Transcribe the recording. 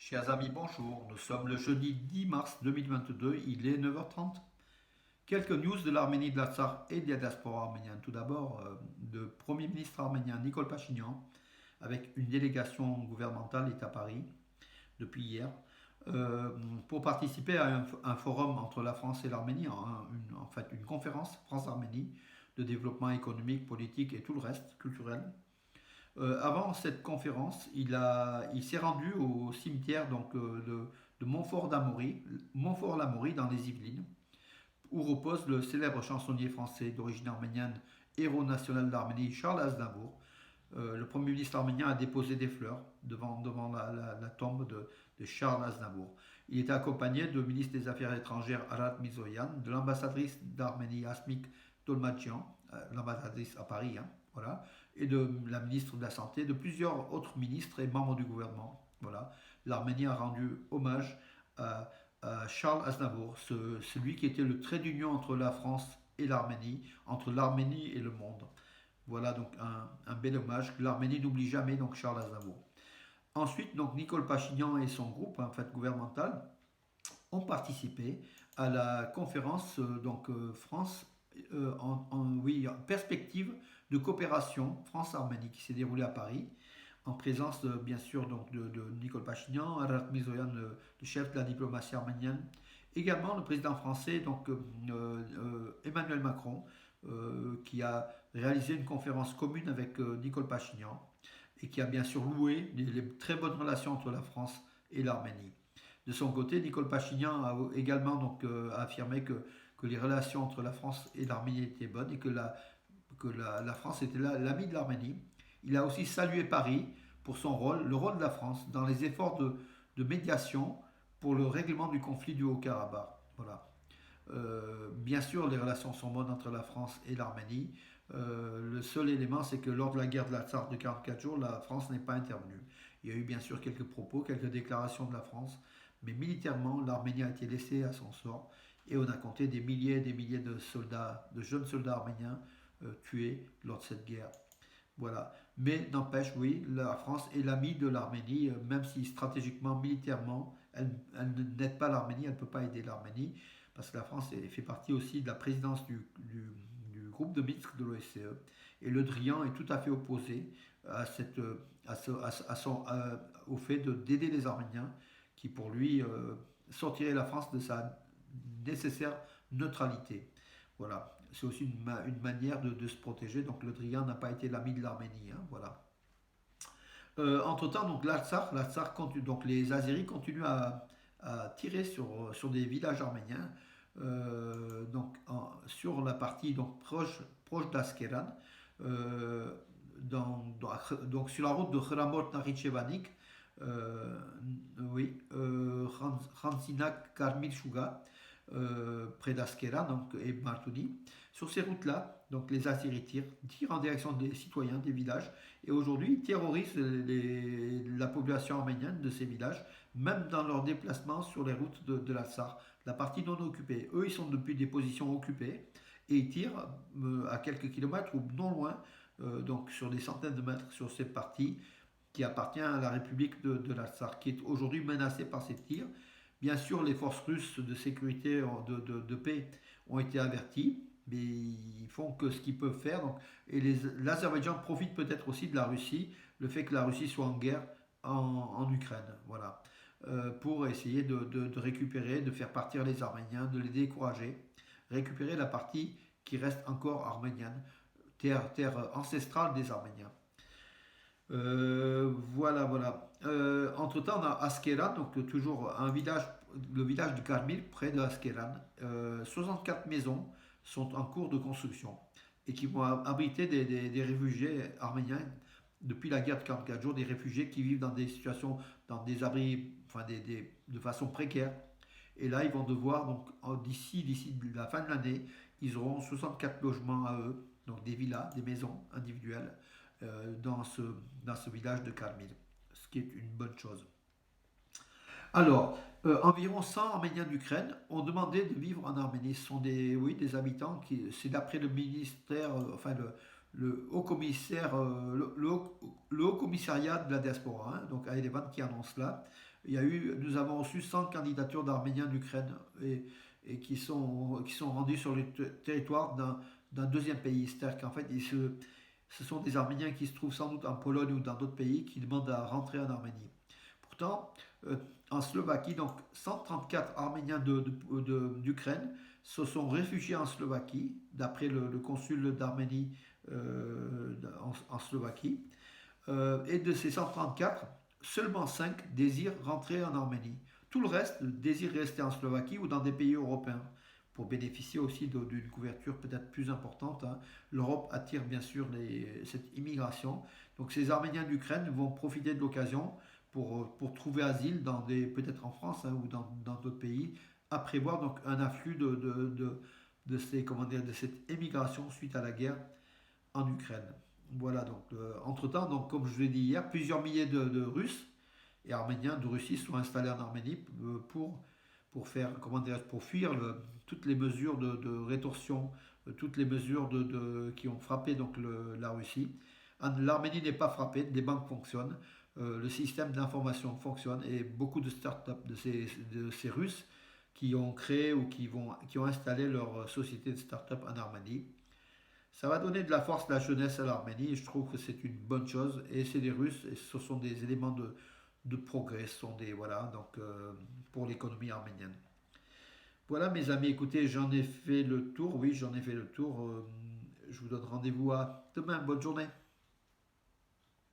Chers amis, bonjour. Nous sommes le jeudi 10 mars 2022, il est 9h30. Quelques news de l'Arménie, de l'Artsakh et de la diaspora arménienne. Tout d'abord, le Premier ministre arménien Nikol Pachinian, avec une délégation gouvernementale, est à Paris depuis hier euh, pour participer à un forum entre la France et l'Arménie, en fait une conférence France-Arménie de développement économique, politique et tout le reste culturel. Avant cette conférence, il s'est rendu au cimetière de Montfort-l'Amaury dans les Yvelines, où repose le célèbre chansonnier français d'origine arménienne, héros national d'Arménie, Charles Aznavour. Le Premier ministre arménien a déposé des fleurs devant la tombe de Charles Aznavour. Il était accompagné du ministre des Affaires étrangères Arat Mizoyan, de l'ambassadrice d'Arménie Asmik Dolmadjian, l'ambassadrice à Paris, hein, voilà, et de la ministre de la Santé, de plusieurs autres ministres et membres du gouvernement. Voilà. L'Arménie a rendu hommage à Charles Aznavour, celui qui était le trait d'union entre la France et l'Arménie, entre l'Arménie et le monde. Voilà donc un bel hommage que l'Arménie n'oublie jamais, donc Charles Aznavour. Ensuite, donc Nicole Pachinian et son groupe, en fait gouvernemental, ont participé à la conférence France oui, perspective de coopération France-Arménie qui s'est déroulée à Paris en présence bien sûr de Nicole Pachinian, Arat Mizoyan, le chef de la diplomatie arménienne, également le président français Emmanuel Macron qui a réalisé une conférence commune avec Nicole Pachinian et qui a bien sûr loué les très bonnes relations entre la France et l'Arménie. De son côté, Nicole Pachinian a également affirmé que les relations entre la France et l'Arménie étaient bonnes et que la France était l'ami de l'Arménie. Il a aussi salué Paris pour son rôle, le rôle de la France dans les efforts de médiation pour le règlement du conflit du Haut-Karabakh. Voilà. Bien sûr, les relations sont bonnes entre la France et l'Arménie. Le seul élément, c'est que lors de la guerre de l'Artsakh de 44 jours, la France n'est pas intervenue. Il y a eu bien sûr quelques propos, quelques déclarations de la France, mais militairement, l'Arménie a été laissée à son sort et on a compté des milliers et des milliers de soldats, de jeunes soldats arméniens tués lors de cette guerre. Voilà. Mais n'empêche, oui, la France est l'amie de l'Arménie, même si stratégiquement, militairement, elle n'aide pas l'Arménie, elle ne peut pas aider l'Arménie, parce que la France fait partie aussi de la présidence du groupe de Minsk de l'OSCE. Et Le Drian est tout à fait opposé à au fait d'aider les Arméniens, qui pour lui sortirait la France de sa nécessaire neutralité. Voilà, c'est aussi une manière de se protéger. Donc le Drian n'a pas été l'ami de l'Arménie. Hein, voilà. Entre-temps, donc donc les Azéris continuent à tirer sur des villages arméniens, sur la partie proche d'Askeran, euh, donc sur la route de Khramot Nakhichevanik, oui, Khansinak Karmil Shuga, près d'Askeran et Martouni. Sur ces routes-là, donc les Azeris tirent en direction des citoyens des villages et aujourd'hui ils terrorisent la population arménienne de ces villages, même dans leurs déplacements sur les routes de l'Artsakh, la partie non occupée. Eux, ils sont depuis des positions occupées et ils tirent à quelques kilomètres ou non loin, donc sur des centaines de mètres sur cette partie qui appartient à la République de l'Artsakh, qui est aujourd'hui menacée par ces tirs. Bien sûr, les forces russes de sécurité, de paix, ont été averties, mais ils font que ce qu'ils peuvent faire. Donc, et l'Azerbaïdjan profite peut-être aussi de la Russie, le fait que la Russie soit en guerre en Ukraine, voilà, pour essayer de récupérer, de faire partir les Arméniens, de les décourager, récupérer la partie qui reste encore arménienne, terre ancestrale des Arméniens. Voilà, voilà. Entre-temps, on a Askeran, donc toujours le village de Karmil, près de Askeran. 64 maisons sont en cours de construction et qui vont abriter des réfugiés arméniens depuis la guerre de 44 jours, des réfugiés qui vivent dans des situations, dans des abris, enfin de façon précaire. Et là, ils vont devoir, donc d'ici la fin de l'année, ils auront 64 logements à eux, donc des villas, des maisons individuelles dans ce village de Karmil, ce qui est une bonne chose. Alors, environ 100 Arméniens d'Ukraine ont demandé de vivre en Arménie. Ce sont oui, des habitants c'est d'après le ministère, enfin le haut commissaire, le haut commissariat de la diaspora, hein, donc à Erevan qui annonce cela. Nous avons reçu 100 candidatures d'Arméniens d'Ukraine et qui sont rendus sur le territoire d'un deuxième pays. C'est-à-dire qu'en fait, ce sont des Arméniens qui se trouvent sans doute en Pologne ou dans d'autres pays qui demandent à rentrer en Arménie. Pourtant, en Slovaquie, donc 134 Arméniens d'Ukraine se sont réfugiés en Slovaquie, d'après le consul d'Arménie en Slovaquie. Et de ces 134, seulement 5 désirent rentrer en Arménie. Tout le reste désire rester en Slovaquie ou dans des pays européens pour bénéficier aussi d'une couverture peut-être plus importante, hein. L'Europe attire bien sûr cette immigration. Donc ces Arméniens d'Ukraine vont profiter de l'occasion pour trouver asile peut-être en France, hein, ou dans d'autres pays, à prévoir donc un afflux de cette émigration suite à la guerre en Ukraine. Voilà, donc entre-temps, donc, comme je vous l'ai dit hier, plusieurs milliers de Russes et Arméniens de Russie sont installés en Arménie pour fuir toutes les mesures de rétorsion, toutes les mesures qui ont frappé donc la Russie. L'Arménie n'est pas frappée, les banques fonctionnent, le système d'information fonctionne et beaucoup de start-up de ces Russes qui ont créé ou qui ont installé leur société de start-up en Arménie. Ça va donner de la force, de la jeunesse à l'Arménie et je trouve que c'est une bonne chose. Et c'est des Russes et ce sont des éléments de progrès, ce sont voilà, donc pour l'économie arménienne. Voilà mes amis, écoutez, j'en ai fait le tour, oui j'en ai fait le tour. Je vous donne rendez-vous à demain, bonne journée.